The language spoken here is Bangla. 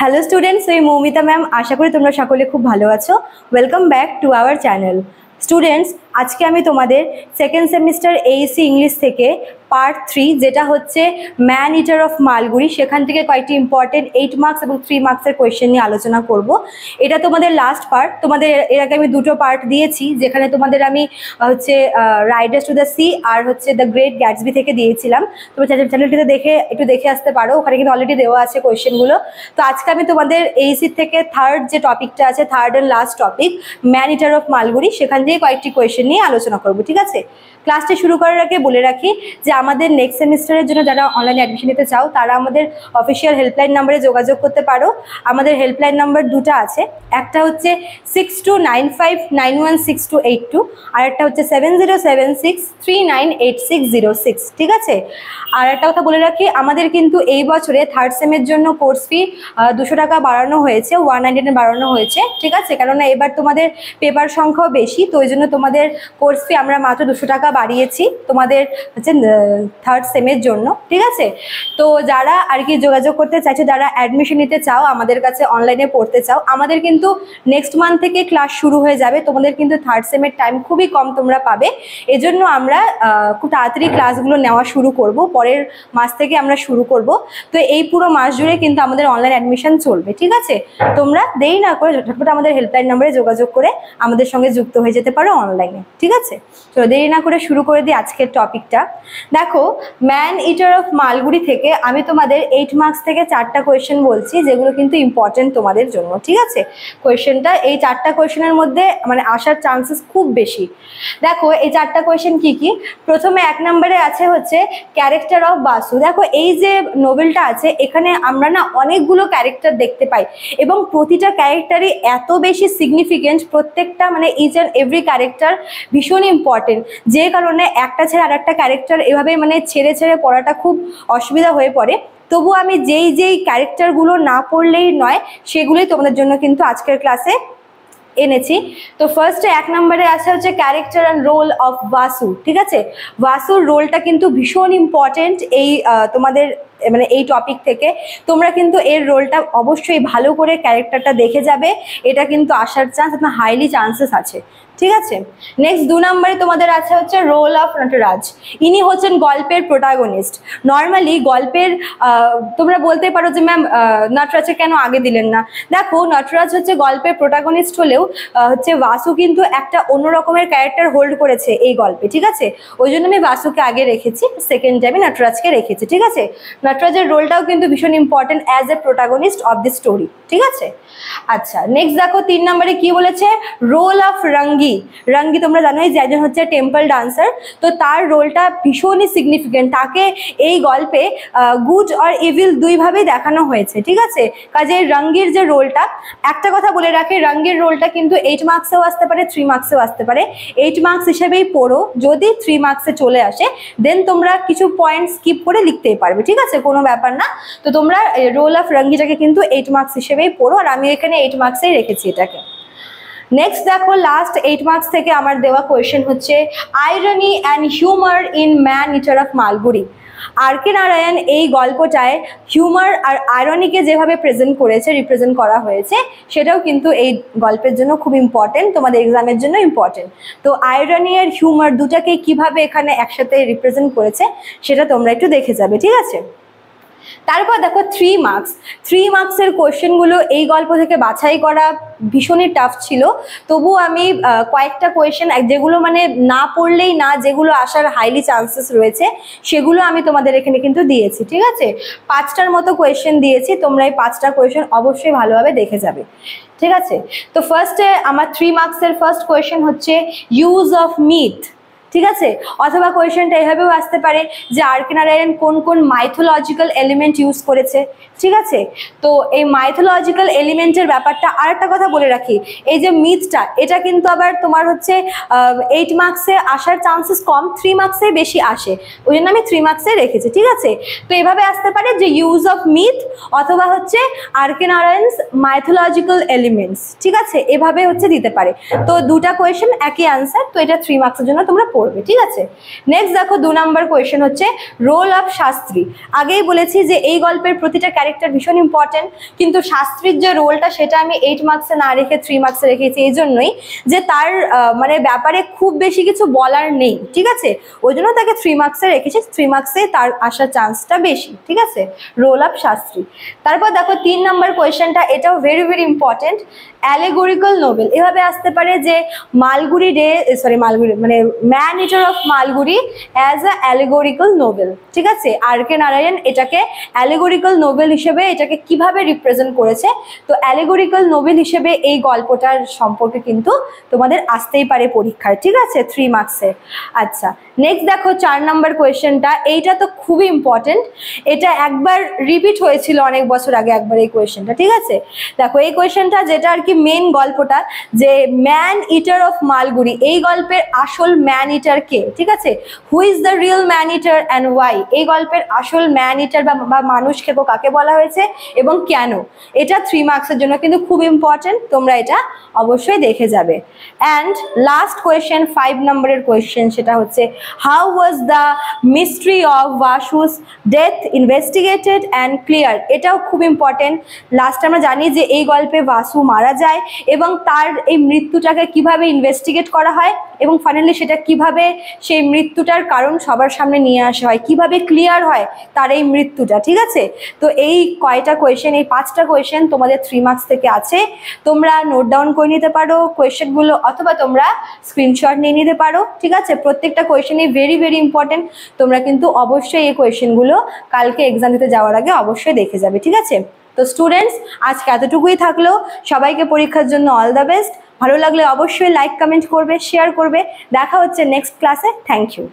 হ্যালো স্টুডেন্টস, আমি মৌমিতা ম্যাম। আশা করি তোমরা সকলে খুব ভালো আছো। Welcome back to our channel. Students, আজকে আমি তোমাদের সেকেন্ড সেমিস্টার এইসি ইংলিশ থেকে পার্ট 3, যেটা হচ্ছে ম্যান ইটার অফ মালগুড়ি, সেখান থেকে কয়েকটি ইম্পর্টেন্ট 8 মার্কস এবং 3 মার্কসের কোয়েশ্চেন নিয়ে আলোচনা করব। এটা তোমাদের লাস্ট পার্ট। তোমাদের এর আগে আমি দুটো পার্ট দিয়েছি, যেখানে তোমাদের আমি হচ্ছে রাইডার্স টু দ্য সি আর হচ্ছে দ্য গ্রেট গ্যাটসবি থেকে দিয়েছিলাম। তোমরা চ্যানেলটিতে দেখে আসতে পারো, ওখানে কিন্তু অলরেডি দেওয়া আছে কোয়েশ্চেনগুলো। তো আজকে আমি তোমাদের এইসি থেকে থার্ড যে টপিকটা আছে, third and last topic man eater of Malgudi, সেখান থেকে কয়েকটি কোয়েশ্চেন নিয়ে আলোচনা করবো। ঠিক আছে, ক্লাসটি শুরু করার আগে বলে রাখি যে আমাদের নেক্সট সেমিস্টারের জন্য যারা অনলাইনে অ্যাডমিশন নিতে চাও, তারা আমাদের অফিসিয়াল হেল্পলাইন নাম্বারে যোগাযোগ করতে পারো। আমাদের হেল্পলাইন নাম্বার দুটো আছে, একটা হচ্ছে 6295916282, আর একটা হচ্ছে 7076398606। ঠিক আছে, আর একটা কথা বলে রাখি, আমাদের কিন্তু এই বছরে থার্ড সেমের জন্য কোর্স ফি 200 টাকা বাড়ানো হয়েছে, 199 বাড়ানো হয়েছে। ঠিক আছে, কেননা এবার তোমাদের পেপার সংখ্যাও বেশি, তো ওই জন্য তোমাদের কোর্স ফি আমরা মাত্র 200 টাকা বাড়িয়েছি তোমাদের হচ্ছে থার্ড সেমের জন্য। ঠিক আছে, তো যারা আর কি যোগাযোগ করতে চাইছো, যারা অ্যাডমিশন নিতে চাও, আমাদের কাছে অনলাইনে পড়তে চাও, আমাদের কিন্তু নেক্সট মান্থ থেকে ক্লাস শুরু হয়ে যাবে। তোমাদের কিন্তু থার্ড সেমের টাইম খুবই কম তোমরা পাবে, এজন্য আমরা খুব তাড়াতাড়ি ক্লাসগুলো নেওয়া শুরু করব। পরের মাস থেকে আমরা শুরু করব। তো এই পুরো মাস জুড়ে কিন্তু আমাদের অনলাইন অ্যাডমিশন চলবে। ঠিক আছে, তোমরা দেরি না করে ঝটপট আমাদের হেল্পলাইন নাম্বারে যোগাযোগ করে আমাদের সঙ্গে যুক্ত হয়ে যেতে পারো অনলাইনে। ঠিক আছে, তো দেরি না করে শুরু করে দিই আজকের টপিকটা। দেখো, ম্যান ইটার অফ মালগুড়ি থেকে আমি তোমাদের 8 মার্কস থেকে 4টা কোয়েশ্চেন বলছি, যেগুলো কিন্তু ইম্পর্টেন্ট তোমাদের জন্য। ঠিক আছে, কোয়েশ্চেনটা এই 4টা কোয়েশ্চেনের মধ্যে মানে আসার চান্সেস খুব বেশি। দেখো এই 4টা কোয়েশ্চেন কি কি। প্রথমে 1 নম্বরে আছে হচ্ছে ক্যারেক্টার অফ বাসু। দেখো এই যে নোভেলটা আছে, এখানে আমরা না অনেকগুলো ক্যারেক্টার দেখতে পাই, এবং প্রতিটা ক্যারেক্টারই এত বেশি সিগনিফিকেন্ট, প্রত্যেকটা মানে ইচ অ্যান্ড এভরি ক্যারেক্টার ভীষণ ইম্পর্টেন্ট, যে কারণে একটা ছেড়ে আর একটা ক্যারেক্টার এভাবে মানে ছেড়ে ছেড়ে পড়াটা খুব অসুবিধা হয়ে পড়ে। তবু আমি যেই ক্যারেক্টারগুলো না পড়লেই নয়, সেগুলোই তোমাদের জন্য কিন্তু আজকের ক্লাসে এনেছি। তো ফার্স্টে 1 নম্বরে আছে হচ্ছে character and role of Basu. ঠিক আছে, বাসুর রোলটা কিন্তু ভীষণ ইম্পর্টেন্ট এই তোমাদের মানে এই টপিক থেকে। তোমরা কিন্তু এর রোলটা অবশ্যই ভালো করে ক্যারেক্টারটা দেখে যাবে, এটা কিন্তু আসার চান্স আপনার হাইলি চান্সেস আছে। ঠিক আছে, নেক্সট 2 নম্বরে তোমাদের আছে হচ্ছে রোল অফ নটরাজ। ইনি হচ্ছেন গল্পের প্রোটাগনিস্ট। নর্মালি গল্পের তোমরা বলতে পারো যে ম্যাম নটরাজকে কেন আগে দিলেন না। দেখো, নটরাজ হচ্ছে গল্পের প্রোটাগনিস্ট হলেও হচ্ছে বাসু কিন্তু একটা অন্য রকমের ক্যারেক্টার হোল্ড করেছে এই গল্পে। ঠিক আছে, ওই জন্য আমি বাসুকে আগে রেখেছি, সেকেন্ড টাইমে নটরাজকে রেখেছি। ঠিক আছে, নটরাজের রোলটাও কিন্তু ভীষণ important as a protagonist of the story. ঠিক আছে, আচ্ছা নেক্সট দেখো 3 নম্বরে কি বলেছে, রোল অফ রঙ্গি। রঙ্গি তোমরা জানোই যে একজন হচ্ছে টেম্পল ডান্সার, তো তার রোলটা ভীষণই সিগনিফিকেন্ট। তাকে এই গল্পে গুড আর ইভিল দুইভাবেই দেখানো হয়েছে। ঠিক আছে, কাজে রঙ্গির যে রোলটা, একটা কথা বলে রাখে, রঙ্গির রোলটা কিন্তু 8 মার্কসেও আসতে পারে, 3 মার্কসেও আসতে পারে। 8 মার্কস হিসেবেই পড়ো, যদি 3 মার্কসে চলে আসে দেন তোমরা কিছু পয়েন্ট স্কিপ করে লিখতেই পারবে। ঠিক আছে, কোনো ব্যাপার না। তো তোমরা রোল অফ রঙ্গিটাকে কিন্তু 8 মার্কস হিসেবেই পড়ো, আর আমি এখানে 8 মার্কসেই রেখেছি এটাকে। নেক্সট দেখো, লাস্ট 8 মার্কস থেকে আমার দেওয়া কোয়েশ্চেন হচ্ছে irony and humour in man eater of Malgudi. R K Narayan এই গল্পটায় হিউমার আর আয়রনিকে যেভাবে রিপ্রেজেন্ট করা হয়েছে, সেটাও কিন্তু এই গল্পের জন্য খুব ইম্পর্টেন্ট, তোমাদের এক্সামের জন্য ইম্পর্টেন্ট। তো আয়রনি আর হিউমার দুটাকে কিভাবে এখানে একসাথে রিপ্রেজেন্ট করেছে সেটা তোমরা একটু দেখে যাবে। ঠিক আছে, তারপর দেখো 3 মার্কসের কোয়েশ্চেনগুলো এই গল্প থেকে বাছাই করা ভীষণই টাফ ছিল। তবু আমি কয়েকটা কোয়েশ্চেন যেগুলো মানে না পড়লেই না, যেগুলো আসার হাইলি চান্সেস রয়েছে, সেগুলো আমি তোমাদের এখানে কিন্তু দিয়েছি। ঠিক আছে, 5টার মতো কোয়েশ্চেন দিয়েছি, তোমরা এই 5টা কোয়েশ্চেন অবশ্যই ভালোভাবে দেখে যাবে। ঠিক আছে, তো ফার্স্টে আমার 3 মার্কসের ফার্স্ট কোয়েশ্চেন হচ্ছে ইউজ অফ মিথ। ঠিক আছে, অথবা কোয়েশ্চেনটা এভাবেও আসতে পারে যে আর.কে নারায়ণ কোন কোন মাইথোলজিক্যাল এলিমেন্ট ইউজ করেছে। ঠিক আছে, তো এই মাইথোলজিক্যাল এলিমেন্টের ব্যাপারটা আর একটা কথা বলে রাখি, এই যে মিথটা, এটা কিন্তু আবার তোমার হচ্ছে 8 মার্কসে আসার চান্সেস কম, 3 মার্কসে বেশি আসে, ওই জন্য আমি 3 মার্কসে রেখেছি। ঠিক আছে, তো এভাবে আসতে পারে যে ইউজ অফ মিথ, অথবা হচ্ছে আর.কে নারায়ণস মাইথোলজিক্যাল এলিমেন্টস। ঠিক আছে, এভাবে হচ্ছে দিতে পারে। তো দুটা কোয়েশ্চেন একই আনসার, তো এটা 3 মার্কসের জন্য তোমরা পড়বে, ঠিক আছে। নেক্সট দেখো 2 নাম্বার কোয়েশ্চেন হচ্ছে রোল অফ শাস্ত্রী। আগেই বলেছি যে এই গল্পের প্রতিটা ক্যারেক্টার ভীষণ ইম্পর্টেন্ট, কিন্তু শাস্ত্রীর যে রোলটা সেটা আমি 8 মার্কসে না রেখে 3 মার্কসে রেখেছি এই জন্যই যে তার মানে ব্যাপারে খুব বেশি কিছু বলার নেই, ঠিক আছে, ওই জন্য তাকে 3 মার্কসে রেখেছি, 3 মার্কসে তার আসার চান্সটা বেশি, ঠিক আছে, রোল অফ শাস্ত্রী। তারপর দেখো 3 নাম্বার কোয়েশ্চেনটা, এটাও very very important, allegorical novel. এভাবে আসতে পারে যে মালগুড়ি ডে, সরি মালগুড়ি মানে man eater of Malgudi as a allegorical novel, ঠিক আছে। আর কে নারায়ণ এটাকে অ্যালেগোরিক্যাল নোবেল হিসেবে এটাকে কিভাবে রিপ্রেজেন্ট করেছে, তো অ্যালেগোরিক্যাল নোবেল হিসেবে এই গল্পটার সম্পর্কে কিন্তু তোমাদের আসতেই পারে পরীক্ষায়, ঠিক আছে, 3 মার্কসে। আচ্ছা, নেক্সট দেখো 4 নাম্বার কোয়েশ্চেনটা, এইটা তো খুবই ইম্পর্টেন্ট, এটা একবার রিপিট হয়েছিল অনেক বছর আগে একবার এই কোয়েশ্চেনটা, ঠিক আছে। দেখো এই কোয়েশ্চেনটা যেটা আর কি মেন গল্পটা, যে ম্যান ইটার অফ মালগুড়ি, এই গল্পের আসল ম্যান ইটার কে, ঠিক আছে, who is the real man eater and why, এই গল্পের আসল ম্যান ইটার বা মানুষ খেকো কাকে বলা হয়েছে এবং কেন, এটা 3 মার্কসের জন্য কিন্তু খুব ইম্পর্টেন্ট, তোমরা এটা অবশ্যই দেখে যাবে। অ্যান্ড লাস্ট কোয়েশ্চেন 5 নম্বরের কোয়েশ্চেন, সেটা হচ্ছে how was the mystery of Vasu's death investigated and clear, এটাও খুব ইম্পর্টেন্ট। লাস্ট আমরা জানি যে এই গল্পে ভাসু মারা যায় এবং তার এই মৃত্যুটাকে কিভাবে ইনভেস্টিগেট করা হয় এবং ফাইনালি সেটা কিভাবে সেই মৃত্যুটার কারণ সবার সামনে নিয়ে আসা হয়, কিভাবে ক্লিয়ার হয় তার এই মৃত্যুটা, ঠিক আছে। তো এই কয়টা কোয়েশ্চেন, এই 5টা কোয়েশ্চেন তোমাদের 3 মার্কস থেকে আছে, তোমরা নোট ডাউন করে নিতে পারো কোয়েশ্চেনগুলো অথবা তোমরা স্ক্রিনশট নিয়ে নিতে পারো, ঠিক আছে। প্রত্যেকটা কোয়েশ্চেনই ভেরি ভেরি ইম্পর্টেন্ট, তোমরা কিন্তু অবশ্যই এই কোয়েশ্চেনগুলো কালকে এক্সাম দিতে যাওয়ার আগে অবশ্যই দেখে যাবে, ঠিক আছে। তো স্টুডেন্টস আজকে এতটুকুই থাকলো, সবাইকে পরীক্ষার জন্য অল দ্য বেস্ট। ভালো লাগলে অবশ্যই লাইক কমেন্ট করবে, শেয়ার করবে। দেখা হচ্ছে নেক্সট ক্লাসে। Thank you.